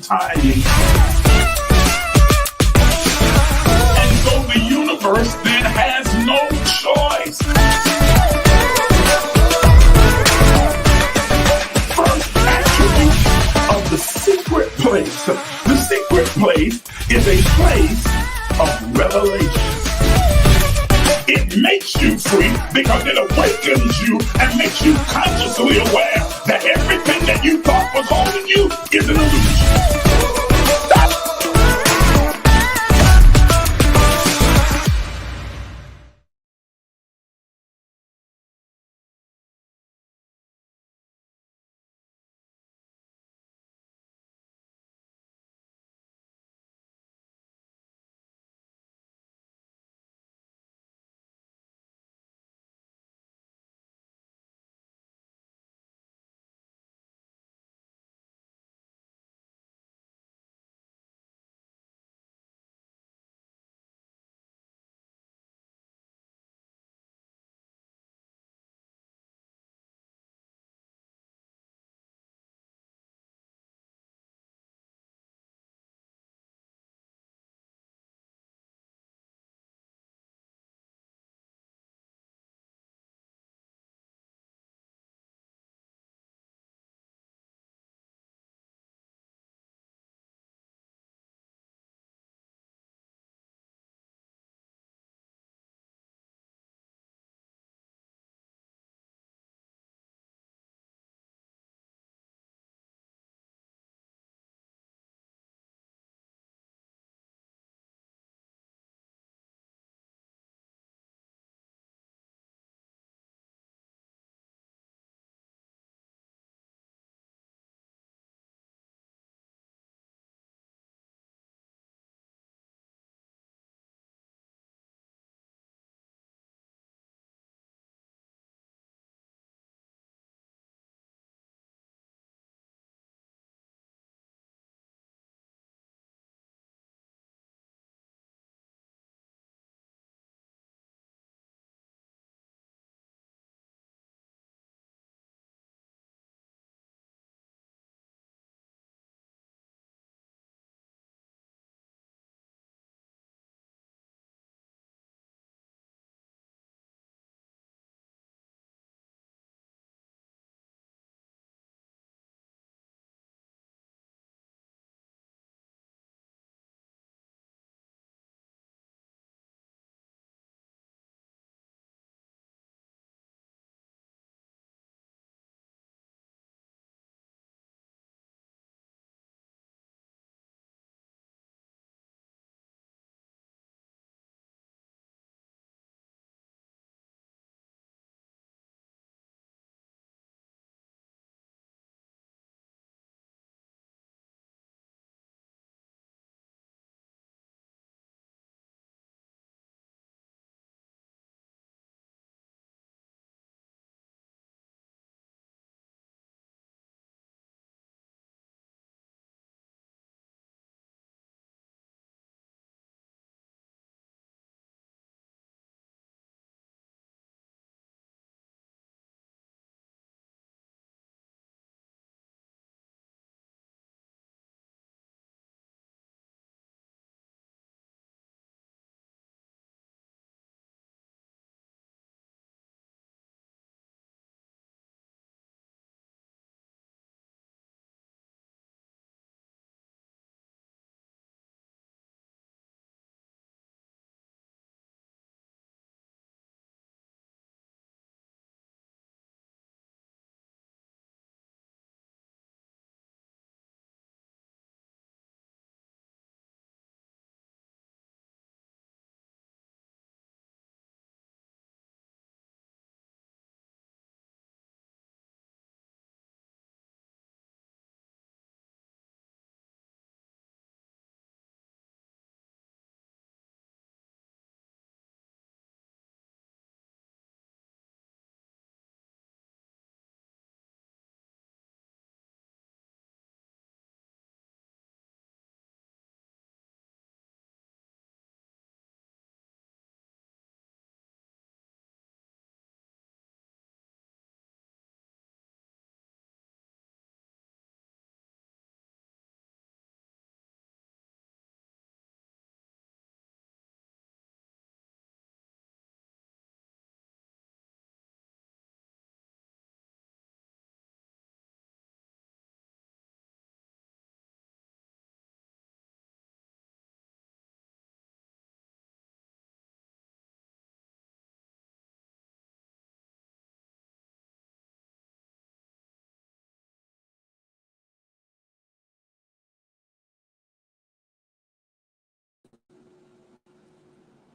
tiny. And so the universe then has no choice. First attribute of the secret place. The secret place is a place of revelation. It makes you free because it awakens you and makes you consciously aware that everything that you thought was holding you is an illusion.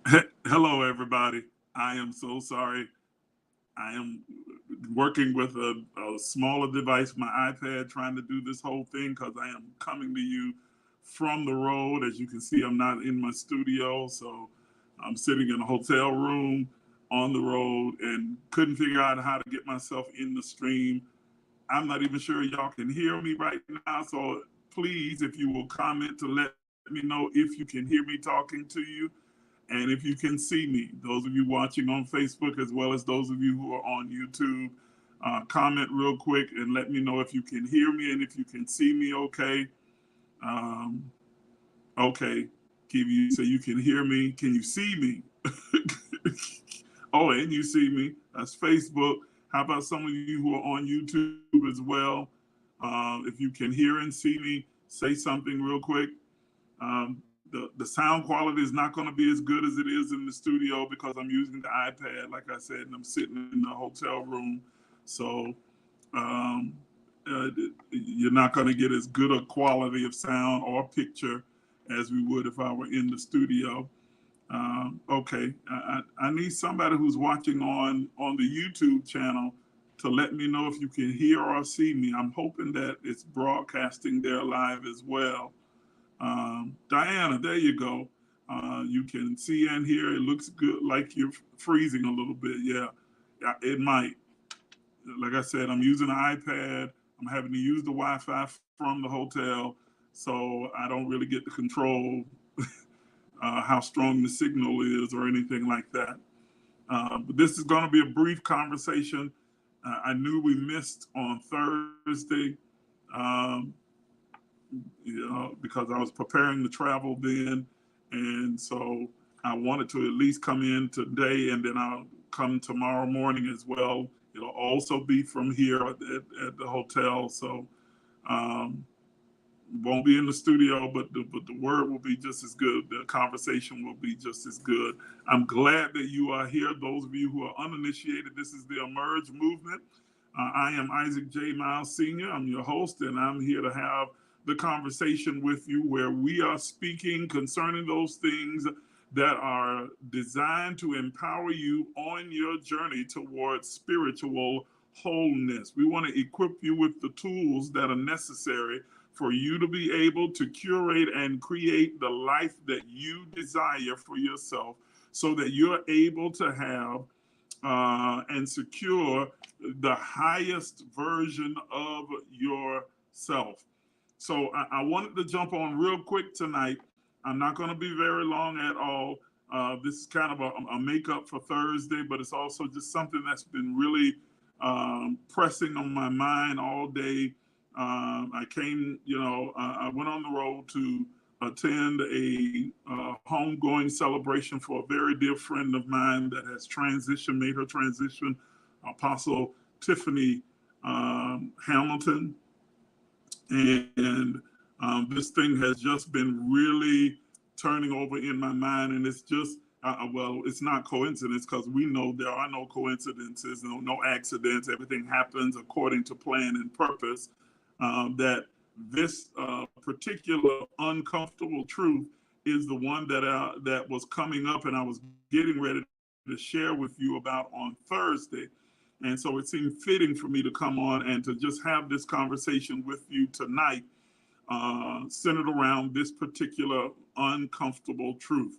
Hello, everybody. I am so sorry. I am working with a smaller device, my iPad, trying to do this whole thing because I am coming to you from the road. As you can see, I'm not in my studio, so I'm sitting in a hotel room on the road and couldn't figure out how to get myself in the stream. I'm not even sure y'all can hear me right now, so please, if you will comment to let me know if you can hear me talking to you and if you can see me. Those of you watching on Facebook, as well as those of you who are on YouTube, comment real quick and let me know if you can hear me and if you can see me okay. Um, okay, so you can hear me. Can you see me? Oh, and you see me. That's Facebook. How about some of you who are on YouTube as well? If you can hear and see me, say something real quick. The sound quality is not going to be as good as it is in the studio because I'm using the iPad, like I said, and I'm sitting in the hotel room. So um, you're not going to get as good a quality of sound or picture as we would if I were in the studio. Okay, I need somebody who's watching on the YouTube channel to let me know if you can hear or see me. I'm hoping that it's broadcasting there live as well. Diana, there you go. You can see and hear. It looks good, like you're freezing a little bit. Yeah, it might. Like I said, I'm using an iPad. I'm having to use the Wi-Fi from the hotel, so I don't really get to control how strong the signal is or anything like that. But this is going to be a brief conversation. I knew we missed on Thursday. Um, because I was preparing to travel then. And so I wanted to at least come in today and then I'll come tomorrow morning as well. It'll also be from here at the hotel. So um, won't be in the studio, but the word will be just as good. The conversation will be just as good. I'm glad that you are here. Those of you who are uninitiated, this is the Emerge movement. I am Isaac J. Miles Sr. I'm your host, and I'm here to have the conversation with you where we are speaking concerning those things that are designed to empower you on your journey towards spiritual wholeness. We want to equip you with the tools that are necessary for you to be able to curate and create the life that you desire for yourself so that you're able to have and secure the highest version of yourself. So I wanted to jump on real quick tonight. I'm not going to be very long at all. This is kind of a makeup for Thursday, but it's also just something that's been really pressing on my mind all day. I came, I went on the road to attend a homegoing celebration for a very dear friend of mine that has transitioned, made her transition, Apostle Tiffany Hamilton. And this thing has just been really turning over in my mind. And it's just, well, it's not coincidence because we know there are no coincidences, no accidents. Everything happens according to plan and purpose. That this particular uncomfortable truth is the one that was coming up and I was getting ready to share with you about on Thursday. And so it seemed fitting for me to come on and to just have this conversation with you tonight, centered around this particular uncomfortable truth.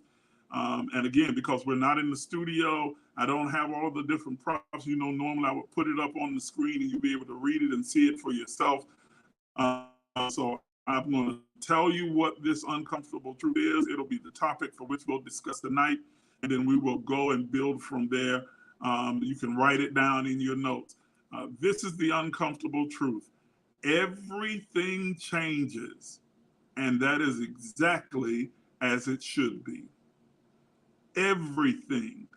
And again, because we're not in the studio, I don't have all the different props. Normally I would put it up on the screen and you'll be able to read it and see it for yourself. So I'm going to tell you what this uncomfortable truth is. It'll be the topic for which we'll discuss tonight, and then we will go and build from there. You can write it down in your notes. This is the uncomfortable truth. Everything changes, and that is exactly as it should be. Everything,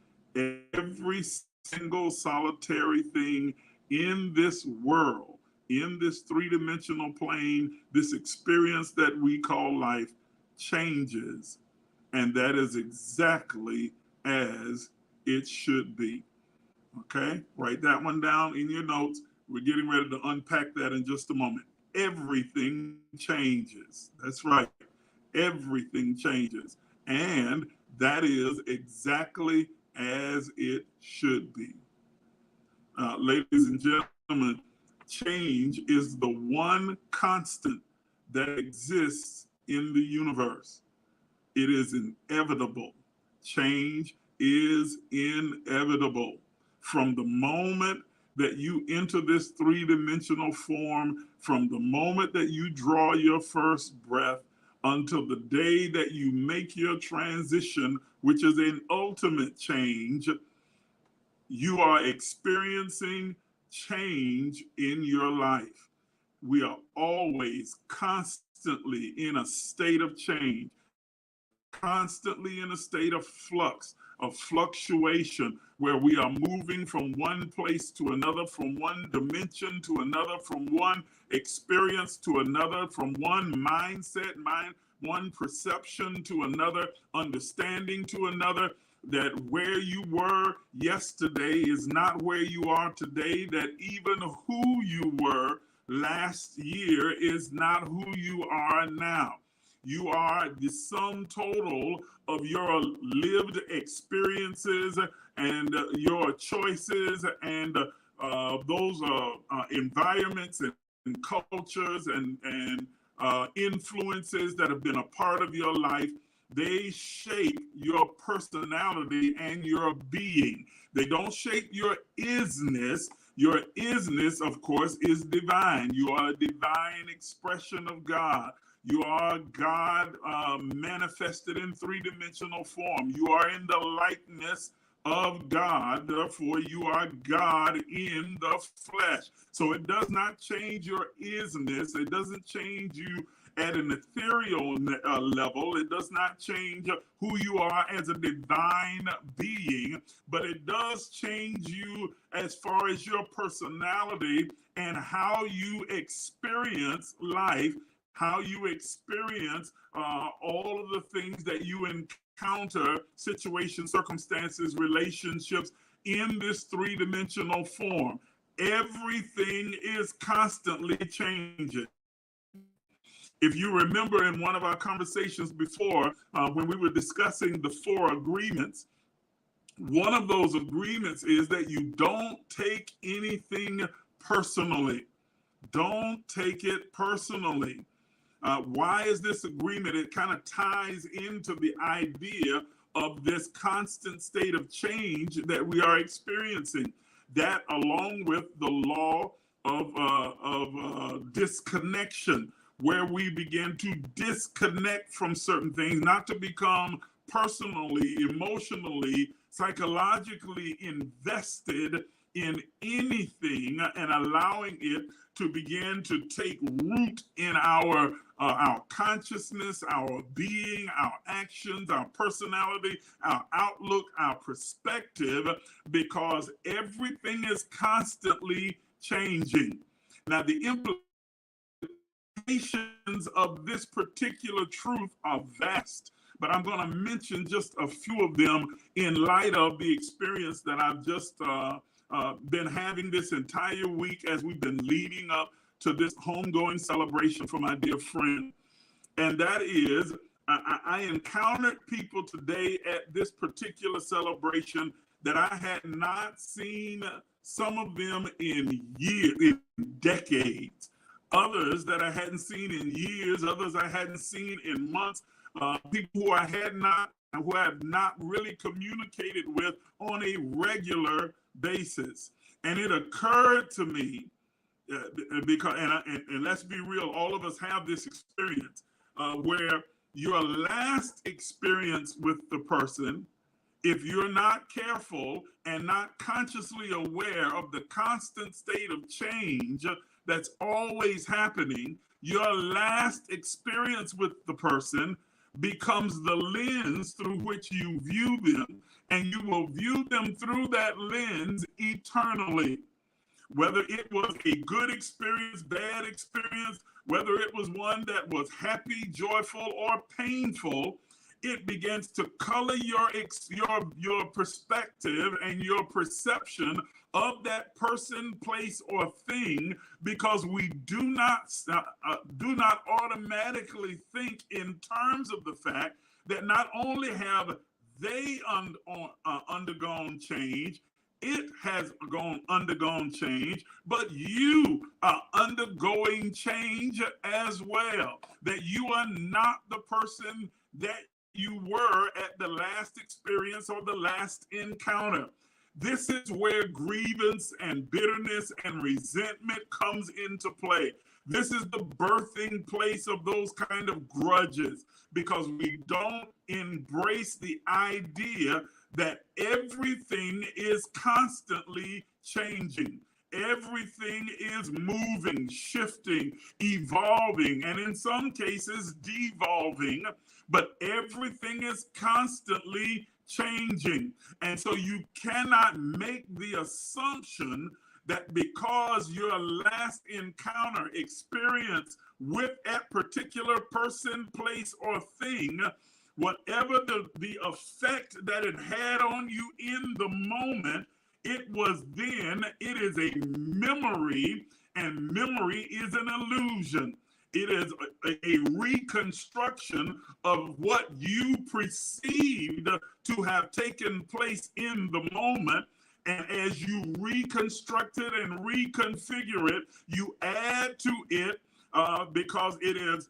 every single solitary thing in this world, in this three-dimensional plane, this experience that we call life changes, and that is exactly as it should be. Okay, write that one down in your notes. We're getting ready to unpack that in just a moment. Everything changes. That's right. Everything changes. And That is exactly as it should be. Ladies and gentlemen, change is the one constant that exists in the universe. It is inevitable. Change is inevitable. From the moment that you enter this three-dimensional form, from the moment that you draw your first breath, until the day that you make your transition, which is an ultimate change, you are experiencing change in your life. We are always constantly in a state of change, constantly in a state of flux, of fluctuation, where we are moving from one place to another, from one dimension to another, from one experience to another, from one mindset, one perception to another, understanding to another. That where you were yesterday is not where you are today, that even who you were last year is not who you are now. You are the sum total of your lived experiences and your choices and those environments and cultures and influences that have been a part of your life. They shape your personality and your being. They don't shape your isness. Your isness, of course, is divine. You are a divine expression of God. You are God manifested in three-dimensional form. You are in the likeness of God. Therefore, you are God in the flesh. So it does not change your isness. It doesn't change you at an ethereal level. It does not change who you are as a divine being, but it does change you as far as your personality and how you experience life, how you experience all of the things that you encounter, situations, circumstances, relationships in this three-dimensional form. Everything is constantly changing. If you remember in one of our conversations before, when we were discussing the 4 agreements, one of those agreements is that you don't take anything personally. Don't take it personally. Why is this agreement? It kind of ties into the idea of this constant state of change that we are experiencing. That, along with the law of disconnection, where we begin to disconnect from certain things, not to become personally, emotionally, psychologically invested in anything, and allowing it to begin to take root in our consciousness, our being, our actions, our personality, our outlook, our perspective, because everything is constantly changing. Now, the implications of this particular truth are vast, but I'm going to mention just a few of them in light of the experience that I've just been having this entire week as we've been leading up to this homegoing celebration for my dear friend. And that is, I encountered people today at this particular celebration that I had not seen, some of them in years, in decades. Others that I hadn't seen in years, others I hadn't seen in months, people who I have not really communicated with on a regular basis. And it occurred to me, because, and let's be real, all of us have this experience where your last experience with the person, if you're not careful and not consciously aware of the constant state of change that's always happening, your last experience with the person becomes the lens through which you view them, and you will view them through that lens eternally. Whether it was a good experience, bad experience, whether it was one that was happy, joyful, or painful, it begins to color your perspective and your perception of that person, place, or thing, because we do not automatically think in terms of the fact that not only have they undergone change. It has undergone change, but you are undergoing change as well. That you are not the person that you were at the last experience or the last encounter. This is where grievance and bitterness and resentment comes into play. This is the birthing place of those kind of grudges, because we don't embrace the idea that everything is constantly changing. Everything is moving, shifting, evolving, and in some cases devolving, but everything is constantly changing. And so you cannot make the assumption that because your last encounter, experience with that particular person, place, or thing, whatever the effect that it had on you in the moment, it was then. It is a memory, and memory is an illusion. It is a reconstruction of what you perceived to have taken place in the moment. And as you reconstruct it and reconfigure it, you add to it because it is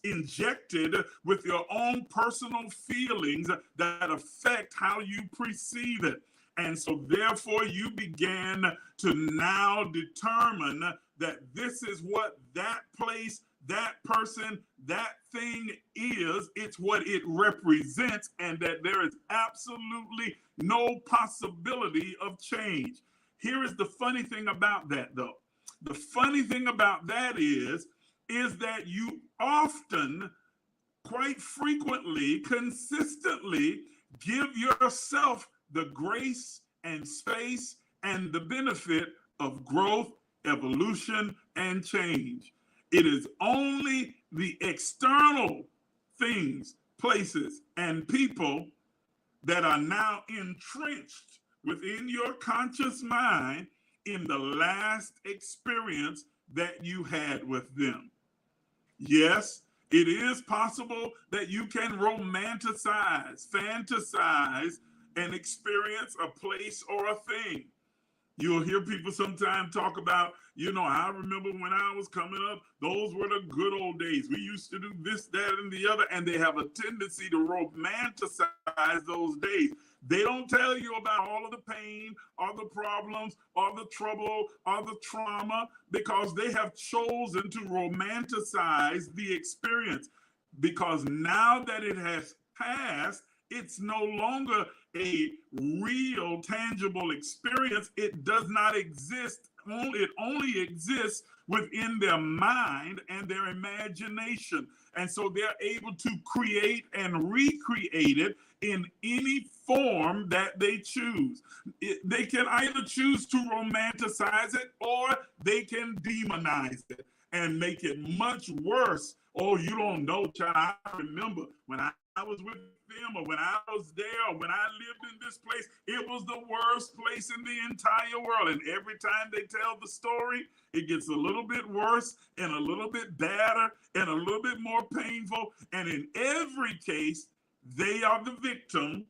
injected with your own personal feelings that affect how you perceive it. And so therefore you began to now determine that this is what that place, that person, that thing is. It's what it represents, and that there is absolutely no possibility of change. Here is the funny thing about that, though. The funny thing about that is that you often, quite frequently, consistently give yourself the grace and space and the benefit of growth, evolution, and change. It is only the external things, places, and people that are now entrenched within your conscious mind in the last experience that you had with them. Yes, it is possible that you can romanticize, fantasize, and experience a place or a thing. You'll hear people sometimes talk about, I remember when I was coming up, those were the good old days. We used to do this, that, and the other, and they have a tendency to romanticize those days. They don't tell you about all of the pain or the problems or the trouble or the trauma, because they have chosen to romanticize the experience. Because now that it has passed, it's no longer a real, tangible experience. It does not exist. It only exists within their mind and their imagination. And so they're able to create and recreate it in any form that they choose. They can either choose to romanticize it, or they can demonize it and make it much worse. Oh, you don't know, child. I remember when I was with them, or when I was there, or when I lived in this place, it was the worst place in the entire world. And every time they tell the story, it gets a little bit worse and a little bit badder and a little bit more painful. And in every case, they are the victim.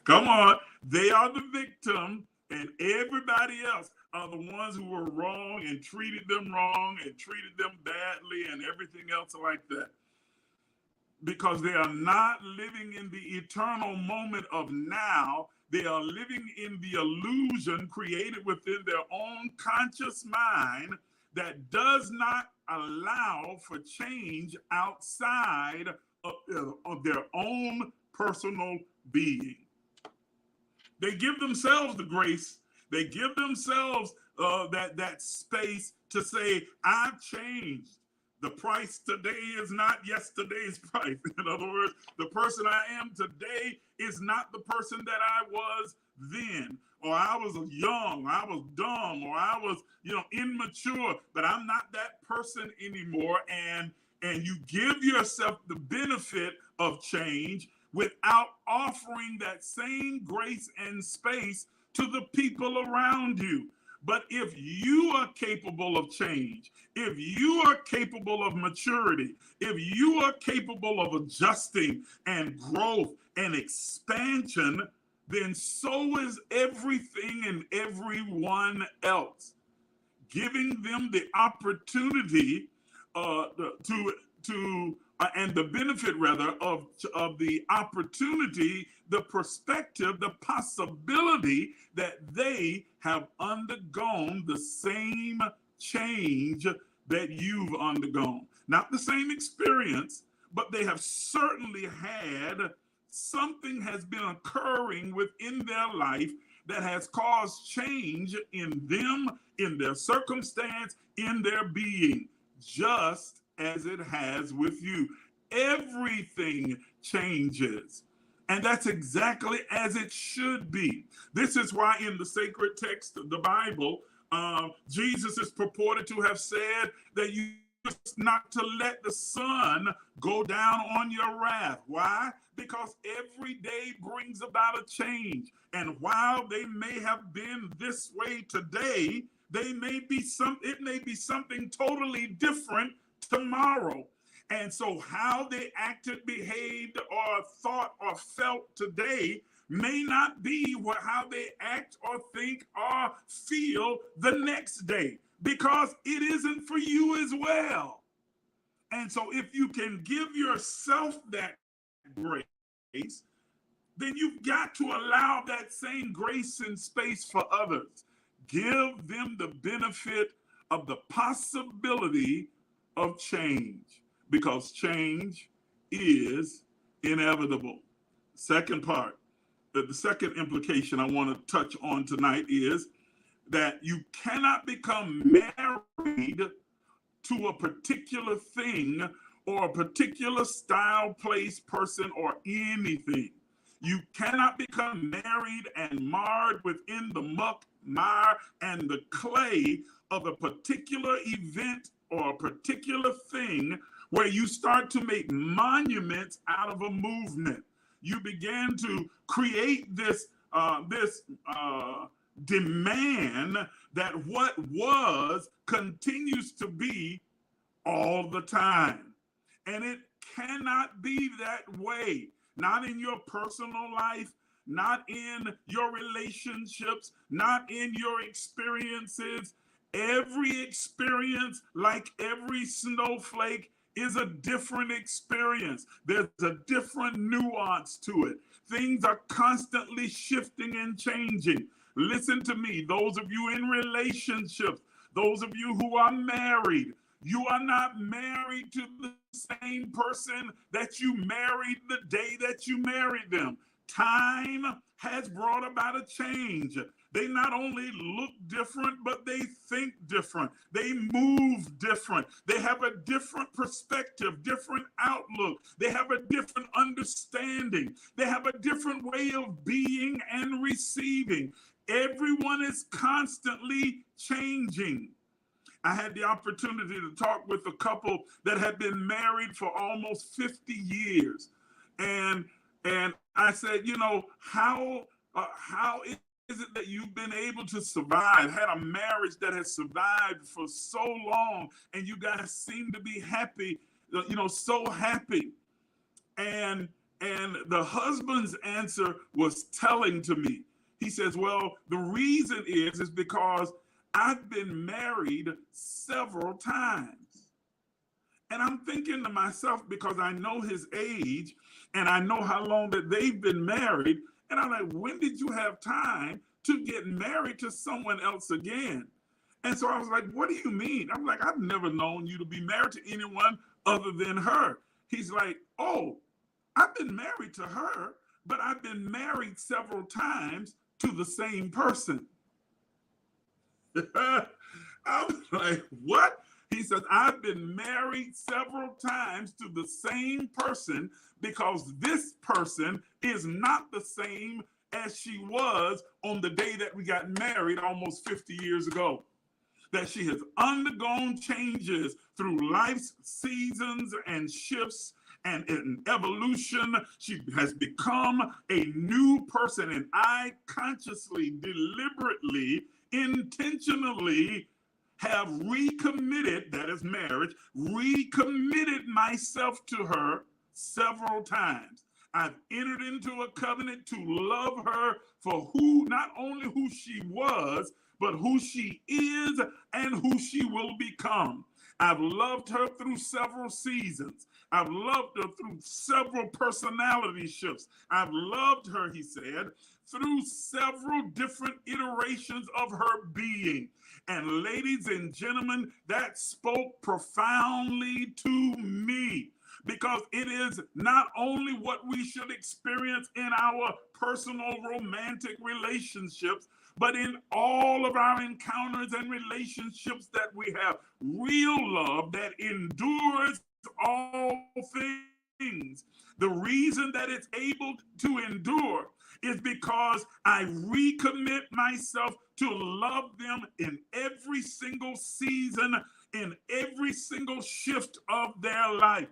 Come on. They are the victim, and everybody else are the ones who were wrong and treated them wrong and treated them badly and everything else like that. Because they are not living in the eternal moment of now. They are living in the illusion created within their own conscious mind that does not allow for change outside of their own personal being. They give themselves the grace. They give themselves that space to say, I've changed. The price today is not yesterday's price. In other words, the person I am today is not the person that I was then. Or I was young, or I was dumb, or I was, immature, but I'm not that person anymore. And you give yourself the benefit of change without offering that same grace and space to the people around you. But if you are capable of change, if you are capable of maturity, if you are capable of adjusting and growth and expansion, then so is everything and everyone else. Giving them the opportunity to and the benefit rather of the opportunity, the perspective, the possibility that they have undergone the same change that you've undergone. Not the same experience, but they have certainly had something has been occurring within their life that has caused change in them, in their circumstance, in their being, just as it has with you. Everything changes. And that's exactly as it should be. This is why in the sacred text of the Bible, Jesus is purported to have said that you not to let the sun go down on your wrath. Why? Because every day brings about a change. And while they may have been this way today, it may be something totally different tomorrow. And so how they acted, behaved, or thought or felt today may not be how they act or think or feel the next day, because it isn't for you as well. And so if you can give yourself that grace, then you've got to allow that same grace and space for others. Give them the benefit of the possibility of change, because change is inevitable. Second part, the second implication I want to touch on tonight is that you cannot become married to a particular thing or a particular style, place, person, or anything. You cannot become married and marred within the muck, mire, and the clay of a particular event or a particular thing where you start to make monuments out of a movement. You begin to create this demand that what was continues to be all the time. And it cannot be that way. Not in your personal life, not in your relationships, not in your experiences. Every experience, like every snowflake, is a different experience. There's a different nuance to it. Things are constantly shifting and changing. Listen to me, those of you in relationships, those of you who are married, you are not married to the same person that you married the day that you married them. Time has brought about a change. They not only look different, but they think different. They move different. They have a different perspective, different outlook. They have a different understanding. They have a different way of being and receiving. Everyone is constantly changing. I had the opportunity to talk with a couple that had been married for almost 50 years. And I said, you know, how is it that you've been able to survive, had a marriage that has survived for so long, and you guys seem to be happy, you know, so happy. And the husband's answer was telling to me. He says, well, the reason is because I've been married several times. And I'm thinking to myself, because I know his age and I know how long that they've been married. And I'm like, when did you have time to get married to someone else again? And so I was like, what do you mean? I'm like, I've never known you to be married to anyone other than her. He's like, oh, I've been married to her, but I've been married several times to the same person. I was like, what? He says, I've been married several times to the same person because this person is not the same as she was on the day that we got married almost 50 years ago. That she has undergone changes through life's seasons and shifts and in evolution. She has become a new person. And I consciously, deliberately intentionally have recommitted, that is marriage, recommitted myself to her several times. I've entered into a covenant to love her for not only who she was, but who she is and who she will become. I've loved her through several seasons. I've loved her through several personality shifts. I've loved her, he said, through several different iterations of her being. And ladies and gentlemen, that spoke profoundly to me, because it is not only what we should experience in our personal romantic relationships, but in all of our encounters and relationships that we have. Real love that endures all things. The reason that it's able to endure is because I recommit myself to love them in every single season, in every single shift of their life.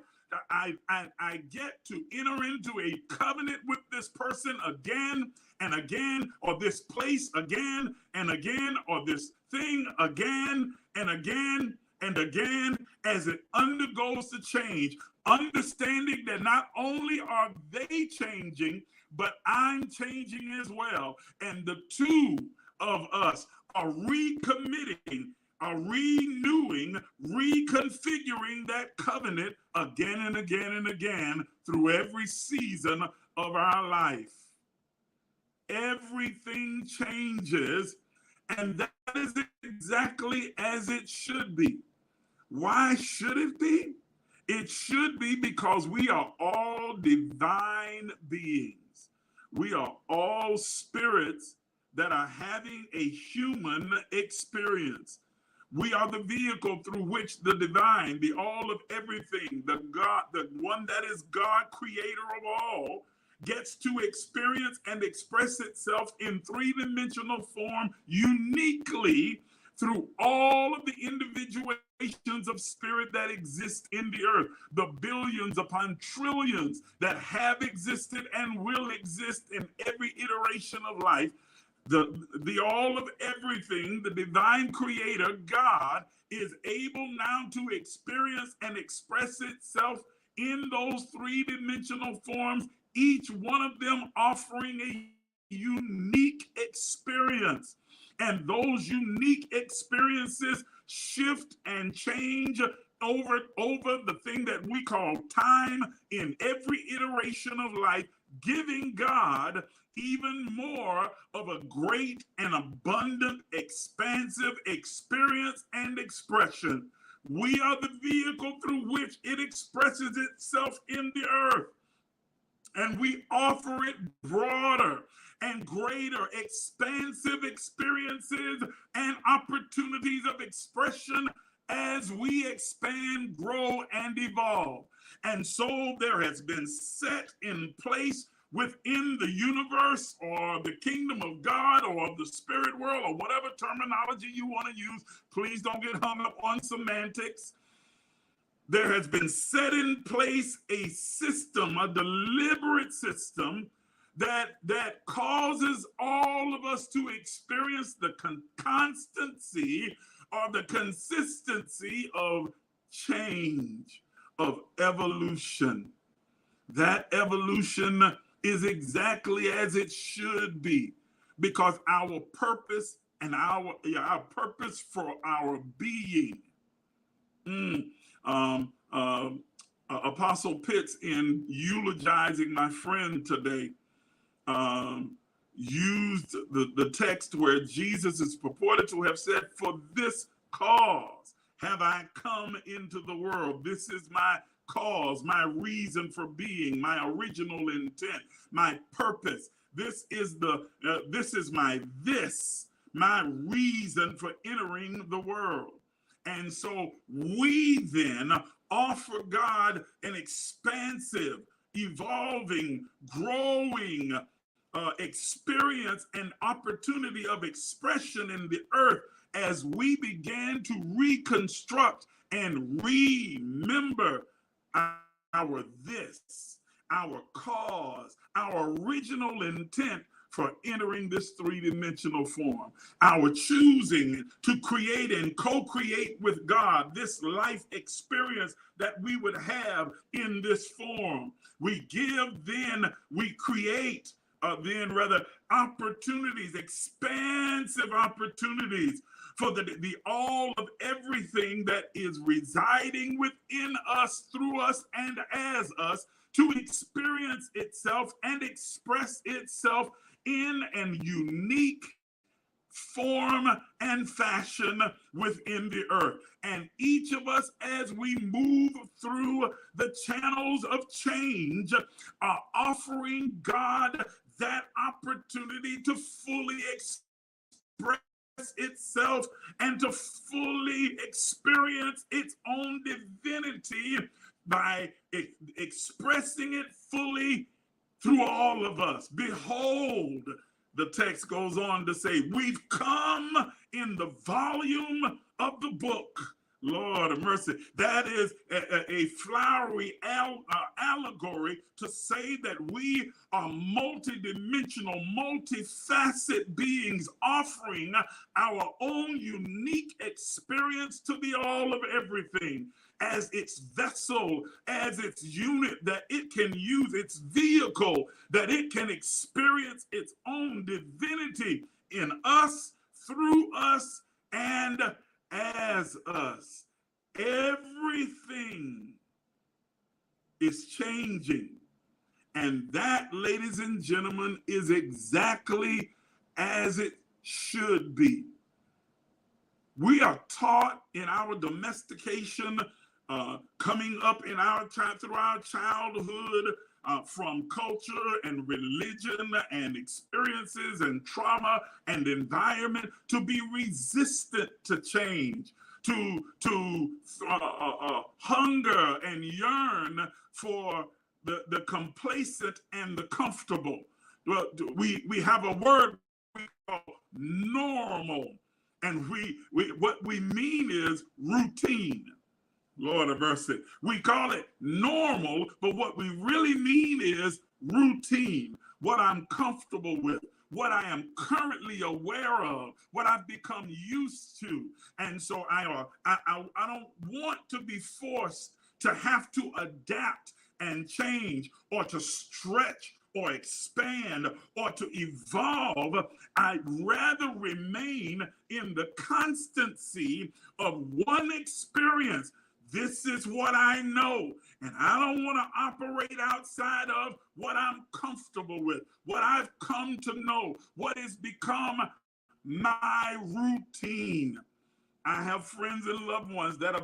I get to enter into a covenant with this person again and again, or this place again and again, or this thing again and again and again, as it undergoes the change, understanding that not only are they changing, but I'm changing as well. And the two of us are recommitting, are renewing, reconfiguring that covenant again and again and again through every season of our life. Everything changes, and that is exactly as it should be. Why should it be? It should be because we are all divine beings. We are all spirits that are having a human experience. We are the vehicle through which the divine, the all of everything, the God, the one that is God, creator of all, gets to experience and express itself in three-dimensional form uniquely through all of the individuations of spirit that exist in the earth, the billions upon trillions that have existed and will exist in every iteration of life. The all of everything, the divine creator, God, is able now to experience and express itself in those three-dimensional forms, each one of them offering a unique experience. And those unique experiences shift and change over the thing that we call time in every iteration of life, giving God even more of a great and abundant, expansive experience and expression. We are the vehicle through which it expresses itself in the earth. And we offer it broader and greater expansive experiences and opportunities of expression as we expand, grow, and evolve. And so there has been set in place within the universe or the kingdom of God or the spirit world or whatever terminology you want to use. Please don't get hung up on semantics. There has been set in place a system, a deliberate system that causes all of us to experience the constancy or the consistency of change, of evolution. That evolution is exactly as it should be, because our purpose and our purpose for our being. Apostle Pitts, in eulogizing my friend today, used the text where Jesus is purported to have said, "For this cause have I come into the world." This is my cause, my reason for being, my original intent, my purpose. This is my reason for entering the world. And so we then offer God an expansive, evolving, growing experience and opportunity of expression in the earth as we began to reconstruct and remember our this, our cause, our original intent for entering this three-dimensional form. Our choosing to create and co-create with God, this life experience that we would have in this form. We give, then we create, opportunities, expansive opportunities for the all of everything that is residing within us, through us, and as us, to experience itself and express itself in a unique form and fashion within the earth. And each of us, as we move through the channels of change, are offering God that opportunity to fully express itself and to fully experience its own divinity by expressing it fully through all of us. Behold, the text goes on to say, we've come in the volume of the book. Lord of mercy. That is a flowery allegory to say that we are multidimensional, multifaceted beings offering our own unique experience to the all of everything as its vessel, as its unit that it can use, its vehicle that it can experience its own divinity in us, through us, and as us. Everything is changing. And that, ladies and gentlemen, is exactly as it should be. We are taught in our domestication, coming up in our time through our childhood, from culture and religion and experiences and trauma and environment, to be resistant to change, to hunger and yearn for the complacent and the comfortable. We have a word we call normal, and what we mean is routine. Lord of mercy. We call it normal, but what we really mean is routine, what I'm comfortable with, what I am currently aware of, what I've become used to. And so I don't want to be forced to have to adapt and change, or to stretch or expand or to evolve. I'd rather remain in the constancy of one experience. This is what I know, and I don't want to operate outside of what I'm comfortable with, what I've come to know, what has become my routine. I have friends and loved ones that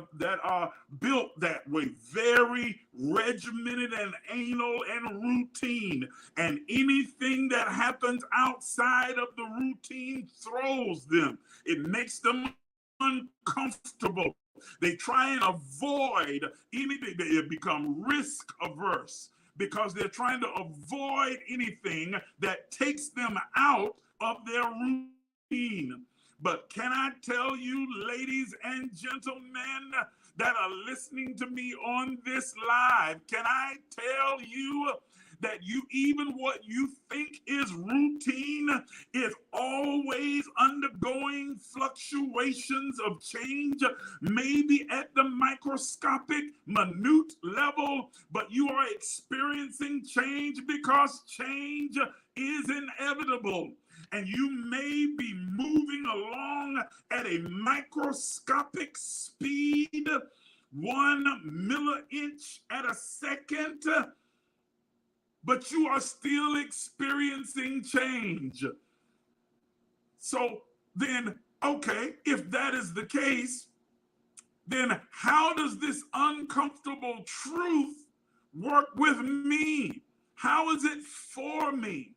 are built that way, very regimented and anal and routine. And anything that happens outside of the routine throws them. It makes them uncomfortable. They try and avoid anything. They become risk averse because they're trying to avoid anything that takes them out of their routine. But can I tell you, ladies and gentlemen that are listening to me on this live, can I tell you that even what you think is routine is always undergoing fluctuations of change, maybe at the microscopic, minute level, but you are experiencing change because change is inevitable. And you may be moving along at a microscopic speed, 1 milli-inch at a second, but you are still experiencing change. So then, okay, if that is the case, then how does this uncomfortable truth work with me? How is it for me?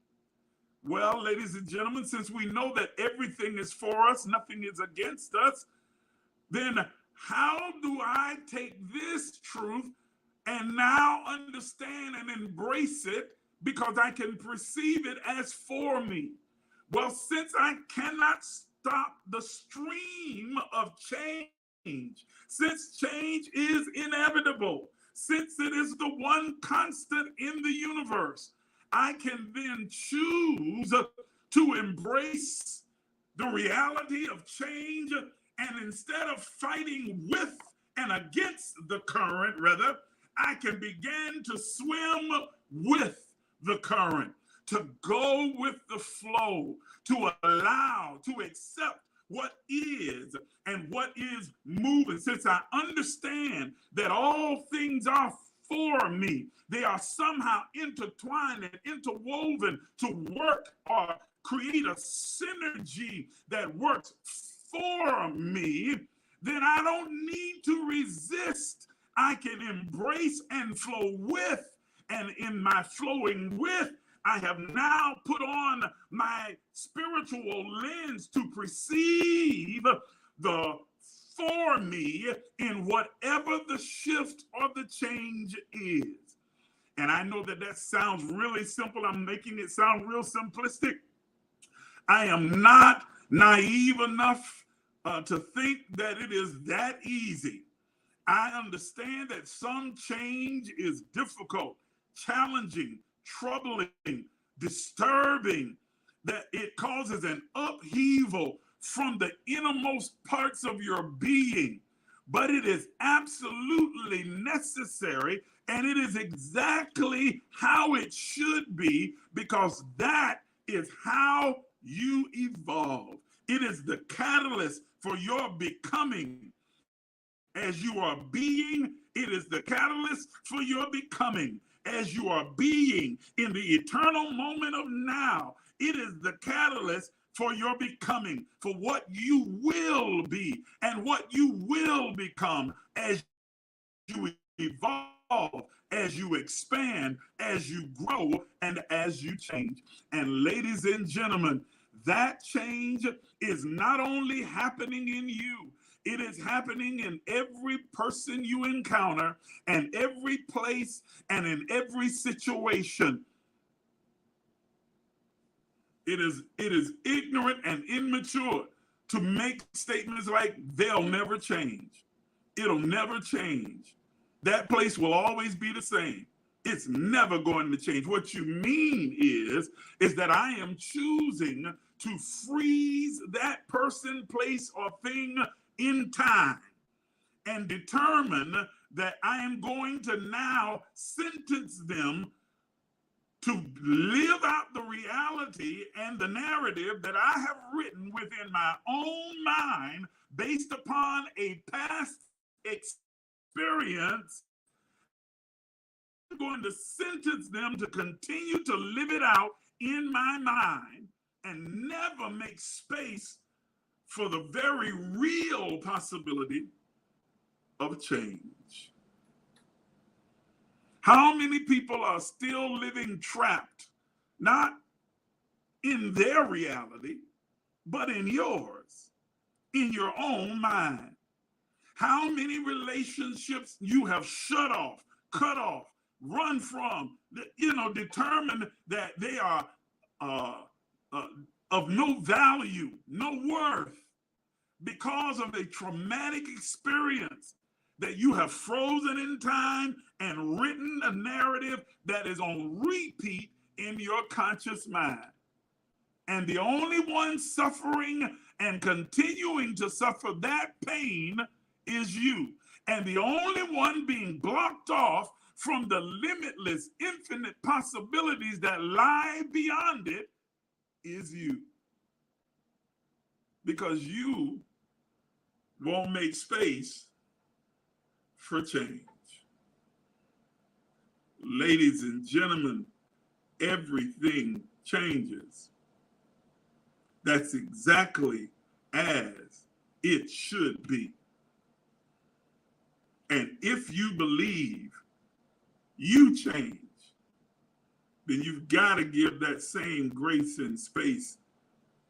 Well, ladies and gentlemen, since we know that everything is for us, nothing is against us, then how do I take this truth and now understand and embrace it because I can perceive it as for me? Well, since I cannot stop the stream of change, since change is inevitable, since it is the one constant in the universe, I can then choose to embrace the reality of change, and instead of fighting with and against the current, rather, I can begin to swim with the current, to go with the flow, to allow, to accept what is and what is moving. Since I understand that all things are for me, they are somehow intertwined and interwoven to work or create a synergy that works for me, then I don't need to resist. I can embrace and flow with. And in my flowing with, I have now put on my spiritual lens to perceive the for me in whatever the shift or the change is. And I know that that sounds really simple. I'm making it sound real simplistic. I am not naive enough to think that it is that easy. I understand that some change is difficult, challenging, troubling, disturbing, that it causes an upheaval from the innermost parts of your being. But it is absolutely necessary, and it is exactly how it should be, because that is how you evolve. It is the catalyst for your becoming. As you are being, it is the catalyst for your becoming. As you are being in the eternal moment of now, it is the catalyst for your becoming, for what you will be and what you will become as you evolve, as you expand, as you grow, and as you change. And ladies and gentlemen, that change is not only happening in you, it is happening in every person you encounter, and every place, and in every situation. It is ignorant and immature to make statements like they'll never change. It'll never change. That place will always be the same. It's never going to change. What you mean is that I am choosing to freeze that person, place, or thing in time and determine that I am going to now sentence them to live out the reality and the narrative that I have written within my own mind based upon a past experience. I'm going to sentence them to continue to live it out in my mind and never make space for the very real possibility of change. How many people are still living trapped, not in their reality, but in yours, in your own mind? How many relationships you have shut off, cut off, run from, determined that they are of no value, no worth, because of a traumatic experience that you have frozen in time and written a narrative that is on repeat in your conscious mind. And the only one suffering and continuing to suffer that pain is you. And the only one being blocked off from the limitless, infinite possibilities that lie beyond it is you. Because you won't make space for change. Ladies and gentlemen, everything changes. That's exactly as it should be. And if you believe you change, then you've got to give that same grace and space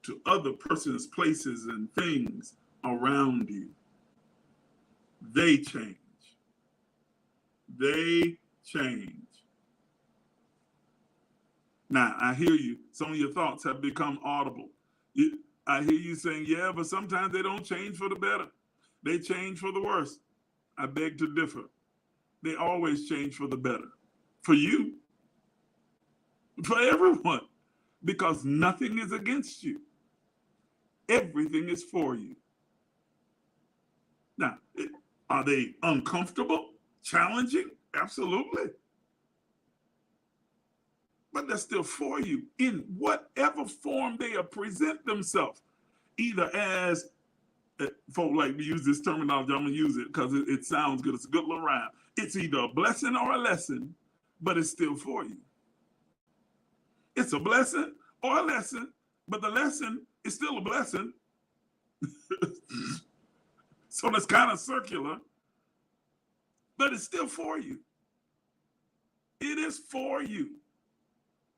to other persons, places, and things around you. They change. They change. Now, I hear you. Some of your thoughts have become audible. I hear you saying, yeah, but sometimes they don't change for the better. They change for the worse. I beg to differ. They always change for the better. For you. For everyone. because nothing is against you. Everything is for you. Now, are they uncomfortable, challenging? Absolutely. But they're still for you in whatever form they present themselves, either as, folk like to use this terminology, I'm going to use it because it sounds good. It's a good little rhyme. It's either a blessing or a lesson, but it's still for you. It's a blessing or a lesson, but the lesson is still a blessing. So that's kind of circular, but it's still for you. It is for you.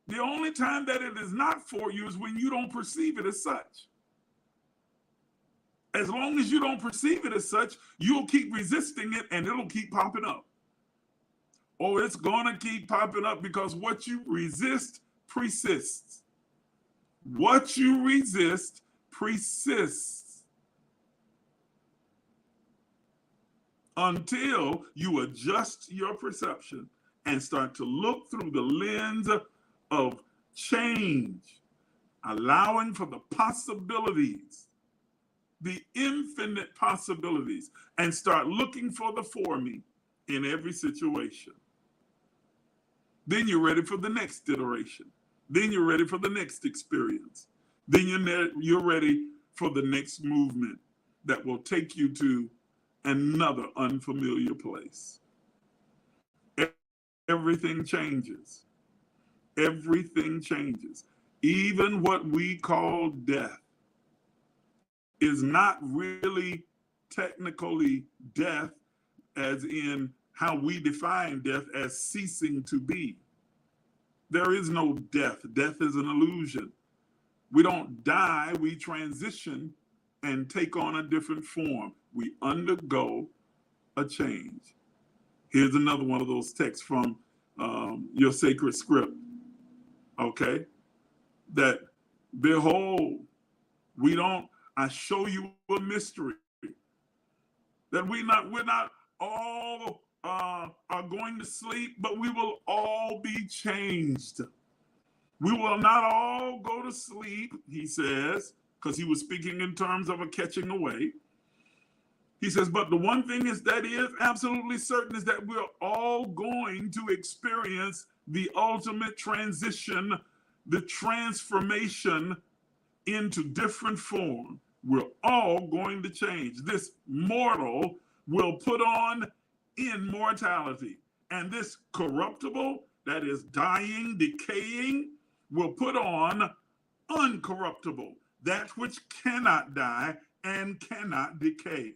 The only time that it is not for you is when you don't perceive it as such. As long as you don't perceive it as such, you'll keep resisting it and it'll keep popping up. Or it's going to keep popping up because what you resist persists. What you resist persists until you adjust your perception and start to look through the lens of change, allowing for the possibilities, the infinite possibilities, and start looking for the for me in every situation. Then you're ready for the next iteration. Then you're ready for the next experience. Then you're ready for the next movement that will take you to another unfamiliar place. Everything changes. Everything changes. Even what we call death is not really technically death, as in how we define death as ceasing to be. There is no death. Death is an illusion. We don't die, we transition and take on a different form. We undergo a change. Here's another one of those texts from your sacred script, okay? That, behold, I show you a mystery. That we're not all are going to sleep, but we will all be changed. We will not all go to sleep, he says, because he was speaking in terms of a catching away. He says, but the one thing is absolutely certain is that we're all going to experience the ultimate transition, the transformation into different form. We're all going to change. This mortal will put on immortality, and this corruptible, that is dying, decaying, will put on uncorruptible, that which cannot die and cannot decay.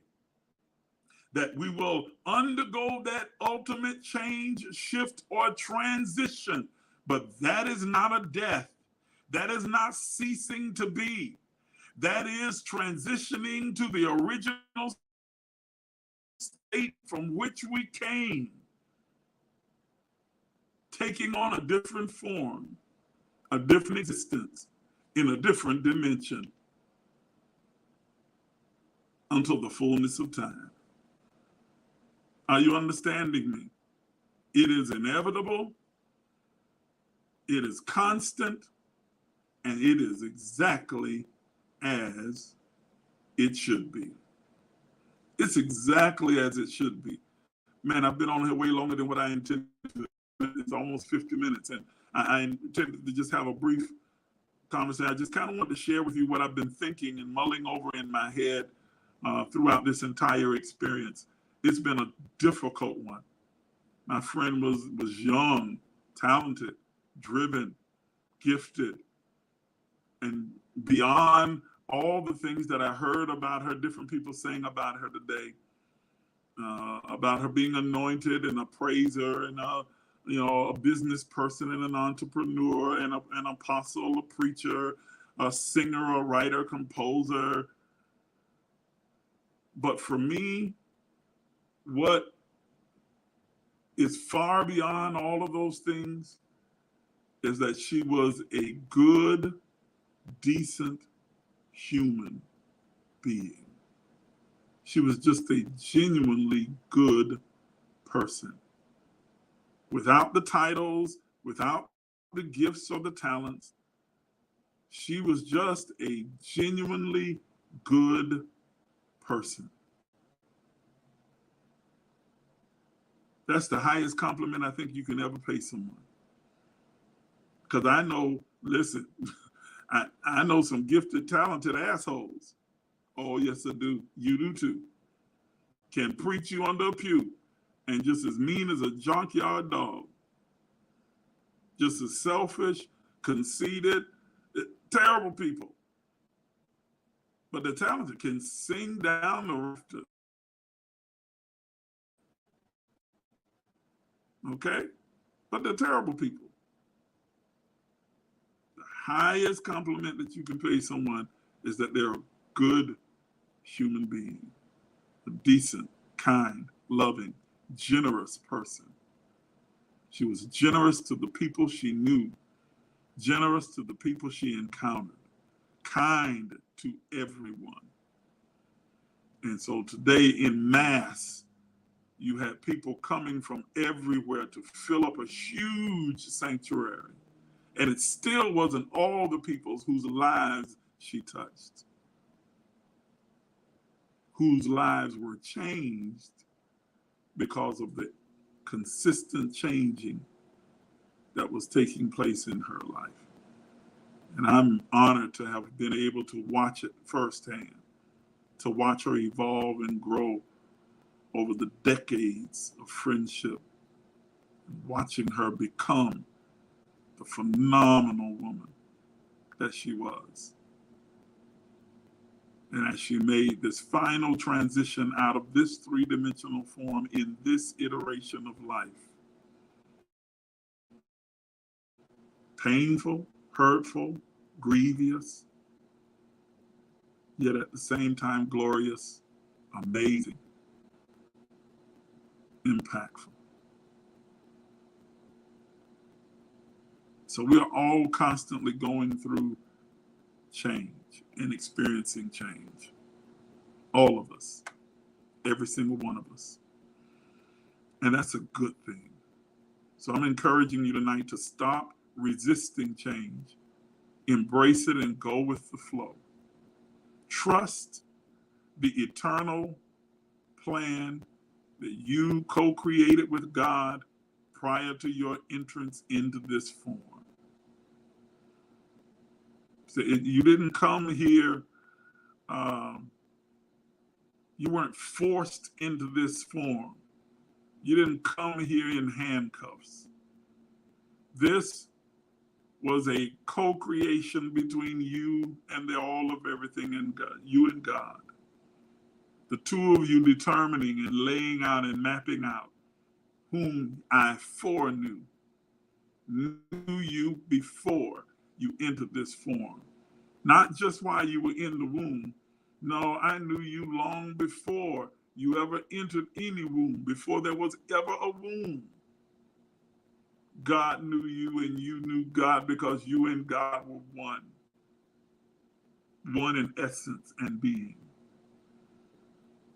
That we will undergo that ultimate change, shift, or transition. But that is not a death. That is not ceasing to be. That is transitioning to the original state from which we came, taking on a different form, a different existence, in a different dimension, until the fullness of time. Are you understanding me? It is inevitable, it is constant, and it is exactly as it should be. It's exactly as it should be. Man, I've been on here way longer than what I intended to. It's almost 50 minutes, and I intended to just have a brief conversation. I just kind of want to share with you what I've been thinking and mulling over in my head throughout this entire experience. It's been a difficult one. My friend was young, talented, driven, gifted, and beyond all the things that I heard about her, different people saying about her today, about her being anointed and a praiser and a business person and an entrepreneur and an apostle, a preacher, a singer, a writer, composer. But for me, what is far beyond all of those things is that she was a good, decent human being. She was just a genuinely good person. Without the titles, without the gifts or the talents, She was just a genuinely good person. That's the highest compliment I think you can ever pay someone. Because I know, listen, I know some gifted, talented assholes. Oh, yes, I do. You do too. Can preach you under a pew and just as mean as a junkyard dog. Just as selfish, conceited, terrible people. But the talented can sing down the rafter. Okay? But they're terrible people. The highest compliment that you can pay someone is that they're a good human being, a decent, kind, loving, generous person. She was generous to the people she knew, generous to the people she encountered, kind to everyone. And so today in mass, you had people coming from everywhere to fill up a huge sanctuary. And it still wasn't all the people whose lives she touched, whose lives were changed because of the consistent changing that was taking place in her life. And I'm honored to have been able to watch it firsthand, to watch her evolve and grow over the decades of friendship, watching her become the phenomenal woman that she was. And as she made this final transition out of this three-dimensional form in this iteration of life, painful, hurtful, grievous, yet at the same time glorious, amazing, impactful. So we are all constantly going through change and experiencing change. All of us, every single one of us. And that's a good thing. So I'm encouraging you tonight to stop resisting change, embrace it and go with the flow. Trust the eternal plan that you co-created with God prior to your entrance into this form. So you didn't come here, you weren't forced into this form. You didn't come here in handcuffs. This was a co-creation between you and the all of everything in God, you and God. The two of you determining and laying out and mapping out whom I foreknew, knew you before you entered this form. Not just while you were in the womb. No, I knew you long before you ever entered any womb, before there was ever a womb. God knew you and you knew God because you and God were one. One in essence and being.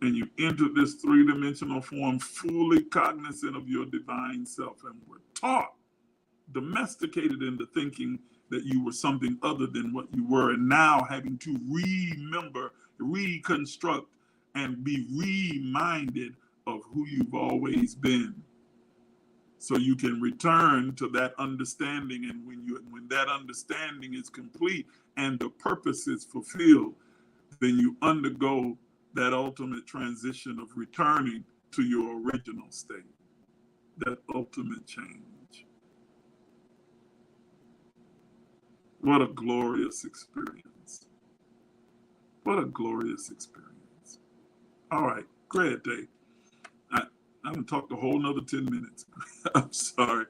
And you entered this three-dimensional form fully cognizant of your divine self and were taught, domesticated into thinking that you were something other than what you were, and now having to remember, reconstruct, and be reminded of who you've always been. So you can return to that understanding, and when that understanding is complete and the purpose is fulfilled, then you undergo that ultimate transition of returning to your original state, that ultimate change. What a glorious experience. What a glorious experience. All right, go ahead, Dave. I haven't talked a whole nother 10 minutes. I'm sorry.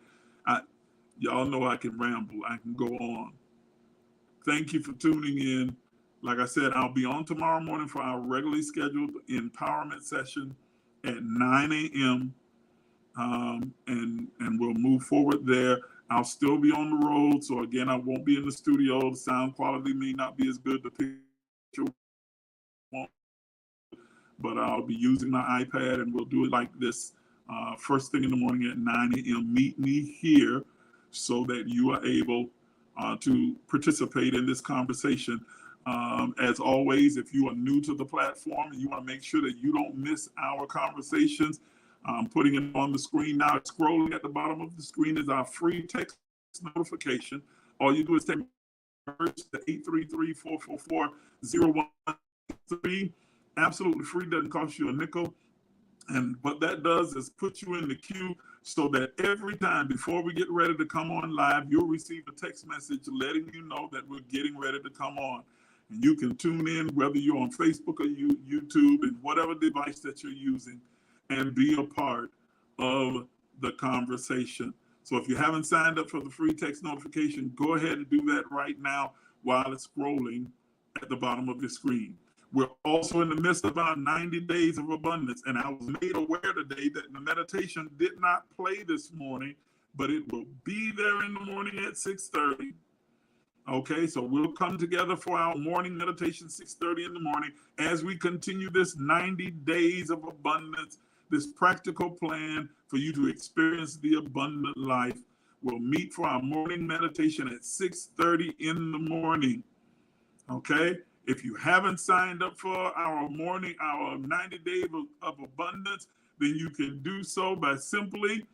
Y'all know I can ramble. I can go on. Thank you for tuning in. Like I said, I'll be on tomorrow morning for our regularly scheduled empowerment session at 9 a.m. And we'll move forward there. I'll still be on the road. So again, I won't be in the studio. The sound quality may not be as good. The picture won't. But I'll be using my iPad and we'll do it like this. First thing in the morning at 9 a.m. Meet me here so that you are able to participate in this conversation. As always, if you are new to the platform and you want to make sure that you don't miss our conversations, I'm putting it on the screen now. Scrolling at the bottom of the screen is our free text notification. All you do is take the 833-444-0113. Absolutely free, doesn't cost you a nickel. And what that does is put you in the queue so that every time before we get ready to come on live, you'll receive a text message letting you know that we're getting ready to come on. And you can tune in whether you're on Facebook or YouTube and whatever device that you're using and be a part of the conversation. So if you haven't signed up for the free text notification, go ahead and do that right now while it's scrolling at the bottom of your screen. We're also in the midst of our 90 days of abundance. And I was made aware today that the meditation did not play this morning, but it will be there in the morning at 6:30. Okay, so we'll come together for our morning meditation, 6:30 in the morning, as we continue this 90 days of abundance, this practical plan for you to experience the abundant life. We'll meet for our morning meditation at 6:30 in the morning. Okay? If you haven't signed up for our 90 days of abundance, then you can do so by simply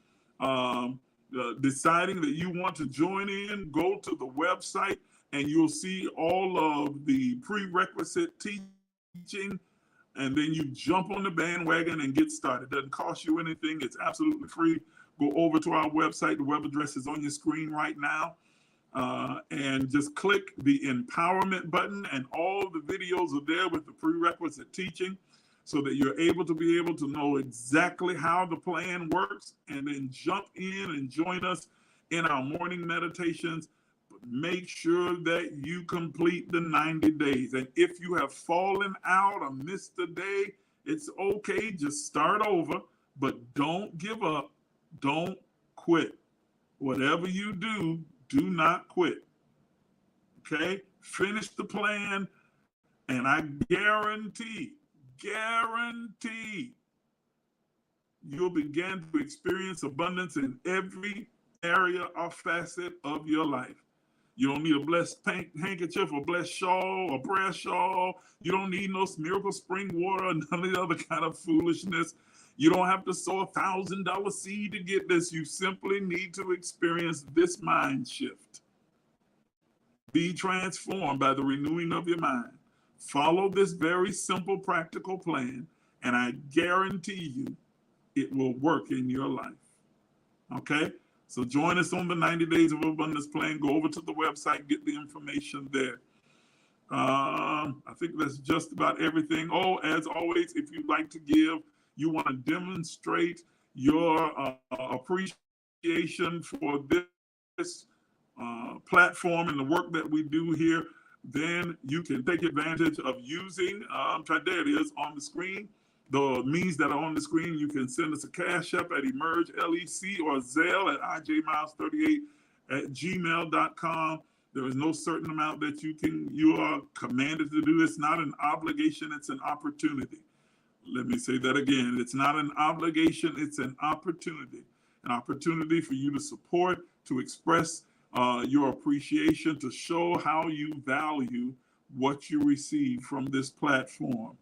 deciding that you want to join in. Go to the website and you'll see all of the prerequisite teaching, and then you jump on the bandwagon and get started. It doesn't cost you anything. It's absolutely free. Go over to our website. The web address is on your screen right now. And just click the empowerment button, and all the videos are there with the prerequisite teaching so that you're able to know exactly how the plan works, and then jump in and join us in our morning meditations. But make sure that you complete the 90 days. And if you have fallen out or missed a day, it's okay. Just start over, but don't give up. Don't quit. Whatever you do, do not quit. Okay? Finish the plan, and I guarantee you'll begin to experience abundance in every area or facet of your life. You don't need a blessed handkerchief, a blessed shawl, a prayer shawl. You don't need no miracle spring water or none of the other kind of foolishness. You don't have to sow $1,000 seed to get this. You simply need to experience this mind shift. Be transformed by the renewing of your mind. Follow this very simple, practical plan, and I guarantee you it will work in your life. Okay? So join us on the 90 Days of Abundance plan. Go over to the website, get the information there. I think that's just about everything. Oh, as always, if you'd like to give, you want to demonstrate your appreciation for this platform and the work that we do here, then you can take advantage of using, there it is on the screen, the means that are on the screen. You can send us a Cashapp at Emerge LEC or Zelle at ijmiles38@gmail.com. There is no certain amount that you are commanded to do. It's not an obligation, it's an opportunity. Let me say that again. It's not an obligation, it's an opportunity. An opportunity for you to support, to express your appreciation, to show how you value what you receive from this platform.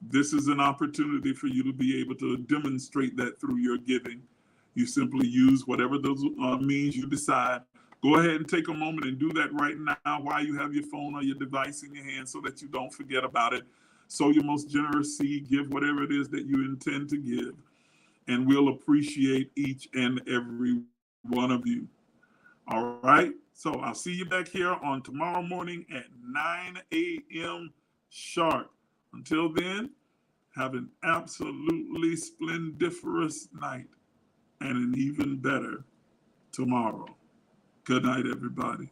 This is an opportunity for you to be able to demonstrate that through your giving. You simply use whatever those means you decide. Go ahead and take a moment and do that right now while you have your phone or your device in your hand so that you don't forget about it. Sow your most generous seed, give whatever it is that you intend to give, and we'll appreciate each and every one of you. All right, so I'll see you back here on tomorrow morning at 9 a.m. sharp. Until then, have an absolutely splendiferous night and an even better tomorrow. Good night, everybody.